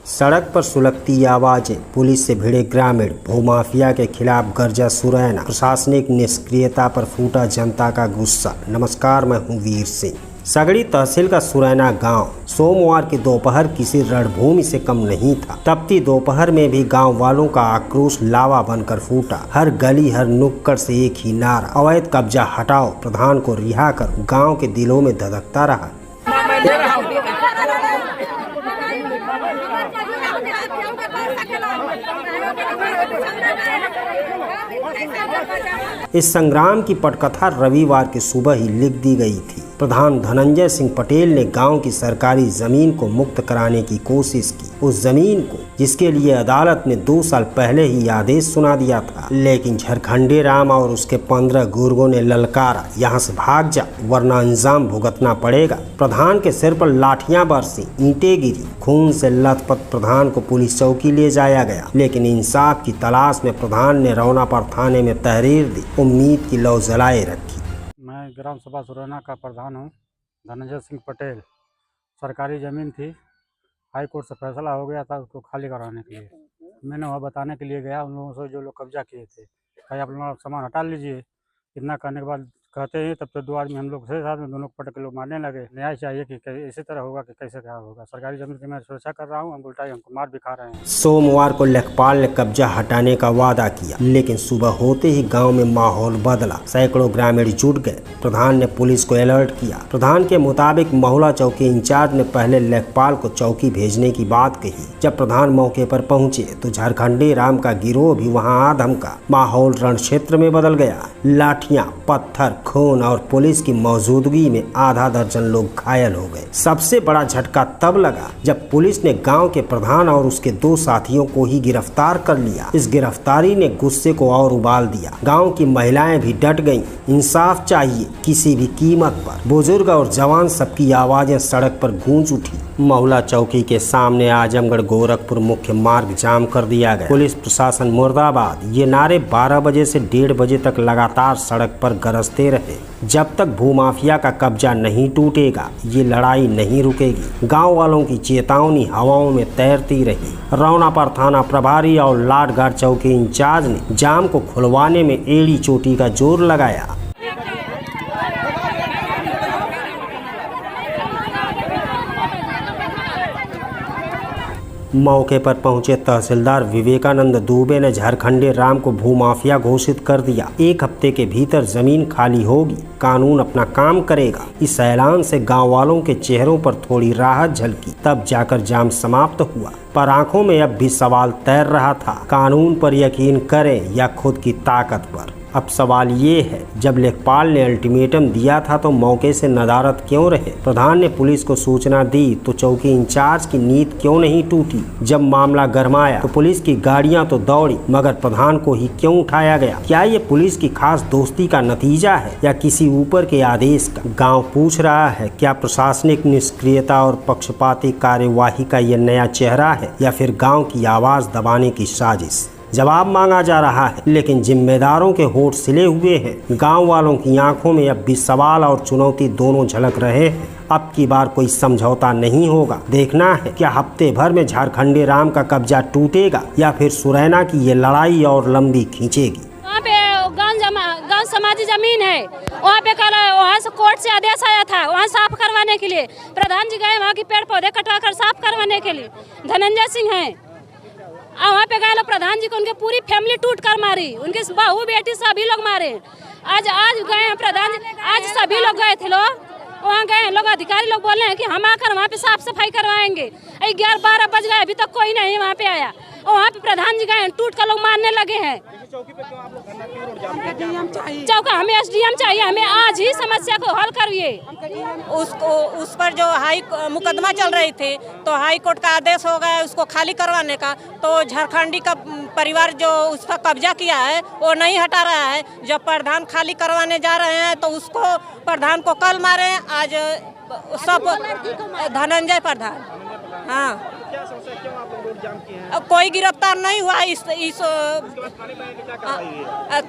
सड़क पर सुलगती आवाजें, पुलिस से भिड़े ग्रामीण, भूमाफिया के खिलाफ गरजा सुरैना, प्रशासनिक निष्क्रियता पर फूटा जनता का गुस्सा। नमस्कार, मैं हूं वीर सिंह। सगड़ी तहसील का सुरैना गांव सोमवार की दोपहर किसी रणभूमि से कम नहीं था। तपती दोपहर में भी गांव वालों का आक्रोश लावा बनकर फूटा। हर गली हर नुक्कड़ से एक ही नारा, अवैध कब्जा हटाओ, प्रधान को रिहा करो, गांव के दिलों में धधकता रहा। इस संग्राम की पटकथा रविवार की सुबह ही लिख दी गई थी। प्रधान धनंजय सिंह पटेल ने गांव की सरकारी जमीन को मुक्त कराने की कोशिश की, उस जमीन को जिसके लिए अदालत ने 2 साल पहले ही आदेश सुना दिया था। लेकिन झारखंडी राम और उसके 15 गुर्गों ने ललकारा, यहाँ से भाग जा वरना अंजाम भुगतना पड़ेगा। प्रधान के सिर पर लाठियां बरसी, ईंटें गिरी, खून से लथपथ प्रधान को पुलिस चौकी ले जाया गया। लेकिन इंसाफ की तलाश में प्रधान ने रौनापार थाने में तहरीर दी, उम्मीद की लौ जलाए रखी। मैं ग्राम सभा सुरैना का प्रधान हूँ, धनंजय सिंह पटेल। सरकारी ज़मीन थी, हाई कोर्ट से फैसला हो गया था उसको खाली कराने के लिए। मैंने वहाँ बताने के लिए गया उन लोगों से जो लोग कब्जा किए थे, भाई आप लोग सामान हटा लीजिए। इतना करने के बाद कहते हैं तब तो 2 आदमी हम लोग थे साथ में, दोनों पटक के लोग मारने लगे। न्याय चाहिए कि इसी तरह होगा कि कैसे क्या होगा। सरकारी जमीन की मैं सुरक्षा कर रहा हूँ, हम उल्टा हमको मार भी खा रहे हैं। सोमवार को लेखपाल ने कब्जा हटाने का वादा किया, लेकिन सुबह होते ही गांव में माहौल बदला। सैकड़ों ग्रामीण जुट गए। प्रधान ने पुलिस को अलर्ट किया। प्रधान के मुताबिक महुला चौकी इंचार्ज ने पहले लेखपाल को चौकी भेजने की बात कही। जब प्रधान मौके पर पहुंचे तो झारखंडी राम का गिरोह भी वहां आ धमका। माहौल रण क्षेत्र में बदल गया। लाठियां, पत्थर, खून और पुलिस की मौजूदगी में आधा दर्जन लोग घायल हो गए। सबसे बड़ा झटका तब लगा जब पुलिस ने गांव के प्रधान और उसके 2 साथियों को ही गिरफ्तार कर लिया। इस गिरफ्तारी ने गुस्से को और उबाल दिया। गांव की महिलाएं भी डट गईं। इंसाफ चाहिए किसी भी कीमत पर। बुजुर्ग और जवान सबकी आवाजें सड़क पर गूंज उठी। महुला चौकी के सामने आजमगढ़ गोरखपुर मुख्य मार्ग जाम कर दिया गया। पुलिस प्रशासन मुर्दाबाद, ये नारे 12 बजे से 1:30 बजे तक लगातार सड़क पर गरजते रहे। जब तक भूमाफिया का कब्जा नहीं टूटेगा ये लड़ाई नहीं रुकेगी। गांव वालों की चेतावनी हवाओं में तैरती रही। रौनापार थाना प्रभारी और लाडगाड़ चौकी इंचार्ज ने जाम को खुलवाने में एड़ी चोटी का जोर लगाया। मौके पर पहुंचे तहसीलदार विवेकानंद दुबे ने झारखंडी राम को भूमाफिया घोषित कर दिया। 1 हफ्ते के भीतर जमीन खाली होगी, कानून अपना काम करेगा। इस ऐलान से गांव वालों के चेहरों पर थोड़ी राहत झलकी। तब जाकर जाम समाप्त हुआ, पर आंखों में अब भी सवाल तैर रहा था, कानून पर यकीन करें या खुद की ताकत पर। अब सवाल ये है, जब लेखपाल ने अल्टीमेटम दिया था तो मौके से नदारद क्यों रहे? प्रधान ने पुलिस को सूचना दी तो चौकी इंचार्ज की नींद क्यों नहीं टूटी? जब मामला गरमाया तो पुलिस की गाड़ियां तो दौड़ी, मगर प्रधान को ही क्यों उठाया गया? क्या ये पुलिस की खास दोस्ती का नतीजा है या किसी ऊपर के आदेश का? गाँव पूछ रहा है, क्या प्रशासनिक निष्क्रियता और पक्षपाती कार्यवाही का ये नया चेहरा है या फिर गाँव की आवाज दबाने की साजिश? जवाब मांगा जा रहा है, लेकिन जिम्मेदारों के होठ सिले हुए हैं। गांव वालों की आंखों में अब भी सवाल और चुनौती दोनों झलक रहे हैं। अब की बार कोई समझौता नहीं होगा। देखना है क्या हफ्ते भर में झारखंडी राम का कब्जा टूटेगा या फिर सुरैना की ये लड़ाई और लंबी खींचेगी। वहाँ पे गांव समाजी जमीन है, वहाँ पे कल वहाँ से कोर्ट से आदेश आया था वहाँ साफ करवाने के लिए। प्रधान जी गए वहाँ की पेड़ पौधे कटवाकर साफ करवाने के लिए। धनंजय सिंह है वहाँ पे गए लोग, प्रधान जी को उनके पूरी फैमिली टूट कर मारी, उनके बहू बेटी सभी लोग मारे। आज गए हैं प्रधान जी, आज सभी लोग गए थे लोग, वहाँ गए लोग, अधिकारी लोग बोल रहे हैं कि हम आकर वहाँ पे साफ सफाई करवाएंगे। 11-12 बज गए, अभी तक कोई नहीं वहाँ पे आया। और वहाँ पे प्रधान जी गए टूट कर लोग मारने लगे हैं। चौका हमें SDM चाहिए, हमें आज ही समस्या को हल करिए। उस पर जो मुकदमा चल रही थी तो हाई कोर्ट का आदेश हो गया उसको खाली करवाने का, तो झारखंडी का परिवार जो उस पर कब्जा किया है वो नहीं हटा रहा है। जब प्रधान खाली करवाने जा रहे हैं तो उसको प्रधान को कल मारे, आज सब धनंजय प्रधान। हाँ, अब कोई गिरफ्तार नहीं हुआ। इस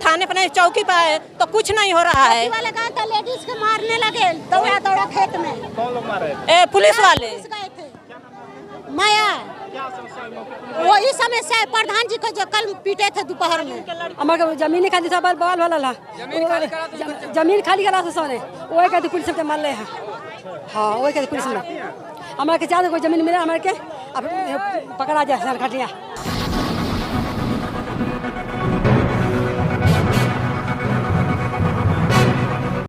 थाने पर चौकी पर है तो कुछ नहीं हो रहा है। लेडीज को मारने लगे दौड़ा खेत में। कौन लोग मारे? पुलिस वाले। माया वही समस्या है। प्रधान जी को जो कल पीटे थे दोपहर में, हमारे जमीन खाली था बल वाला ला जमीन खाली करा था सोने वो कहते पुलिस के मार ले है। हाँ वही कहते पुलिस में हमारे के चार कोई जमीन मिले हमारे के अब पकड़ा जाए सर खटिया।